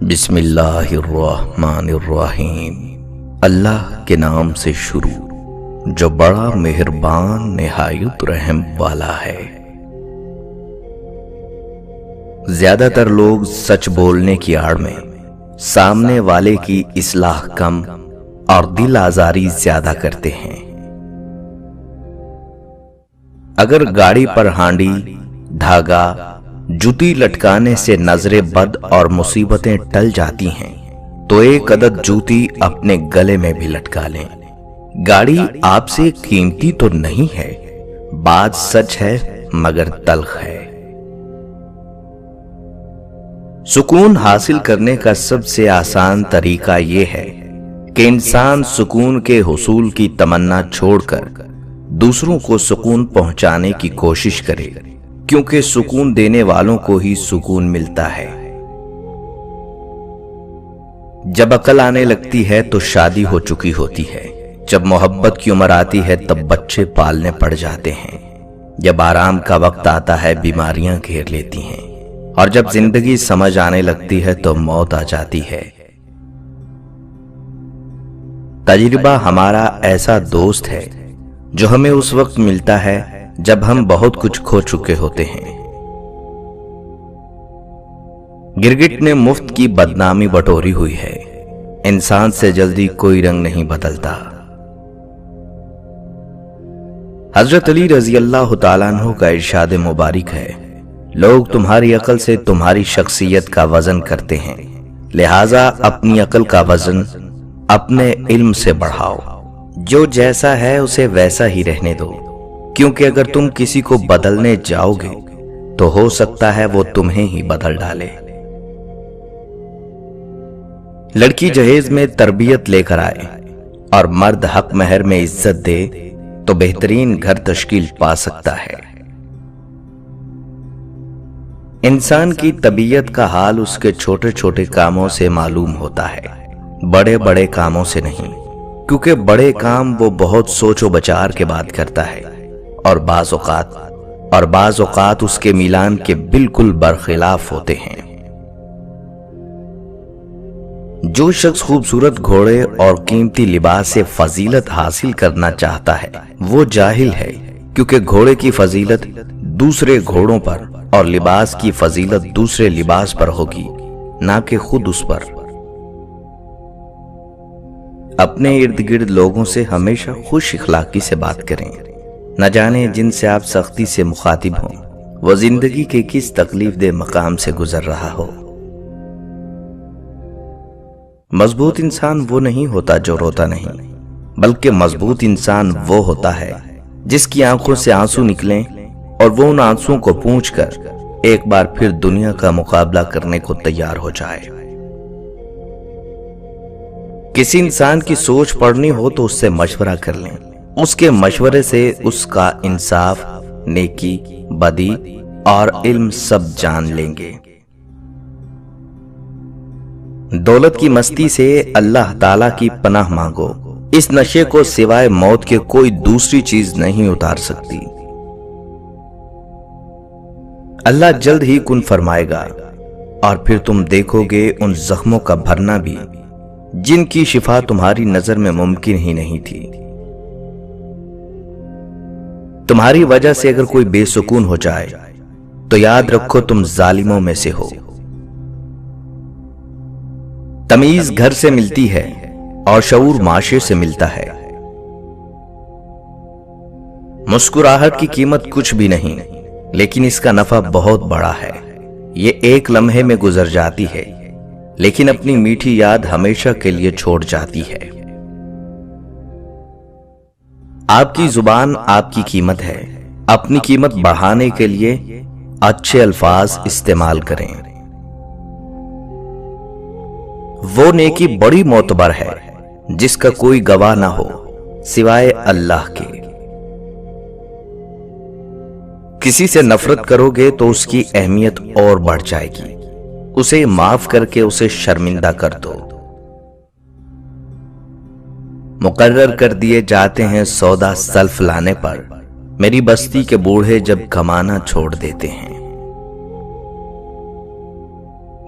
بسم اللہ الرحمن الرحیم۔ اللہ کے نام سے شروع جو بڑا مہربان نہایت رحم والا ہے۔ زیادہ تر لوگ سچ بولنے کی آڑ میں سامنے والے کی اصلاح کم اور دل آزاری زیادہ کرتے ہیں۔ اگر گاڑی پر ہانڈی، دھاگا، جوتی لٹکانے سے نظر بد اور مصیبتیں ٹل جاتی ہیں تو ایک عدد جوتی اپنے گلے میں بھی لٹکا لیں۔ گاڑی آپ سے قیمتی تو نہیں ہے، بات سچ ہے مگر تلخ ہے۔ سکون حاصل کرنے کا سب سے آسان طریقہ یہ ہے کہ انسان سکون کے حصول کی تمنا چھوڑ کر دوسروں کو سکون پہنچانے کی کوشش کرے، کیونکہ سکون دینے والوں کو ہی سکون ملتا ہے۔ جب عقل آنے لگتی ہے تو شادی ہو چکی ہوتی ہے، جب محبت کی عمر آتی ہے تب بچے پالنے پڑ جاتے ہیں، جب آرام کا وقت آتا ہے بیماریاں گھیر لیتی ہیں، اور جب زندگی سمجھ آنے لگتی ہے تو موت آ جاتی ہے۔ تجربہ ہمارا ایسا دوست ہے جو ہمیں اس وقت ملتا ہے جب ہم بہت کچھ کھو چکے ہوتے ہیں۔ گرگٹ نے مفت کی بدنامی بٹوری ہوئی ہے، انسان سے جلدی کوئی رنگ نہیں بدلتا۔ حضرت علی رضی اللہ تعالیٰ عنہ کا ارشاد مبارک ہے، لوگ تمہاری عقل سے تمہاری شخصیت کا وزن کرتے ہیں، لہذا اپنی عقل کا وزن اپنے علم سے بڑھاؤ۔ جو جیسا ہے اسے ویسا ہی رہنے دو، کیونکہ اگر تم کسی کو بدلنے جاؤ گے تو ہو سکتا ہے وہ تمہیں ہی بدل ڈالے۔ لڑکی جہیز میں تربیت لے کر آئے اور مرد حق مہر میں عزت دے تو بہترین گھر تشکیل پا سکتا ہے۔ انسان کی طبیعت کا حال اس کے چھوٹے چھوٹے کاموں سے معلوم ہوتا ہے، بڑے بڑے کاموں سے نہیں، کیونکہ بڑے کام وہ بہت سوچ و بچار کے بعد کرتا ہے، اور بعض اوقات اس کے میلان کے بالکل برخلاف ہوتے ہیں۔ جو شخص خوبصورت گھوڑے اور قیمتی لباس سے فضیلت حاصل کرنا چاہتا ہے وہ جاہل ہے، کیونکہ گھوڑے کی فضیلت دوسرے گھوڑوں پر اور لباس کی فضیلت دوسرے لباس پر ہوگی، نہ کہ خود اس پر۔ اپنے ارد گرد لوگوں سے ہمیشہ خوش اخلاقی سے بات کریں، نہ جانے جن سے آپ سختی سے مخاطب ہوں وہ زندگی کے کس تکلیف دہ مقام سے گزر رہا ہو۔ مضبوط انسان وہ نہیں ہوتا جو روتا نہیں، بلکہ مضبوط انسان وہ ہوتا ہے جس کی آنکھوں سے آنسو نکلیں اور وہ ان آنسوؤں کو پونچھ کر ایک بار پھر دنیا کا مقابلہ کرنے کو تیار ہو جائے۔ کسی انسان کی سوچ پڑھنی ہو تو اس سے مشورہ کر لیں، اس کے مشورے سے اس کا انصاف، نیکی، بدی اور علم سب جان لیں گے۔ دولت کی مستی سے اللہ تعالیٰ کی پناہ مانگو، اس نشے کو سوائے موت کے کوئی دوسری چیز نہیں اتار سکتی۔ اللہ جلد ہی کن فرمائے گا اور پھر تم دیکھو گے ان زخموں کا بھرنا بھی جن کی شفا تمہاری نظر میں ممکن ہی نہیں تھی۔ تمہاری وجہ سے اگر کوئی بے سکون ہو جائے تو یاد رکھو تم ظالموں میں سے ہو۔ تمیز گھر سے ملتی ہے اور شعور معاشرے سے ملتا ہے۔ مسکراہٹ کی قیمت کچھ بھی نہیں، لیکن اس کا نفع بہت بڑا ہے۔ یہ ایک لمحے میں گزر جاتی ہے، لیکن اپنی میٹھی یاد ہمیشہ کے لیے چھوڑ جاتی ہے۔ آپ کی زبان آپ کی قیمت ہے، اپنی قیمت بڑھانے کے لیے اچھے الفاظ استعمال کریں۔ وہ نیکی بڑی معتبر ہے جس کا کوئی گواہ نہ ہو سوائے اللہ کے۔ کسی سے نفرت کرو گے تو اس کی اہمیت اور بڑھ جائے گی، اسے معاف کر کے اسے شرمندہ کر دو۔ مقرر کر دیے جاتے ہیں سودا سلف لانے پر، میری بستی کے بوڑھے جب کمانا چھوڑ دیتے ہیں۔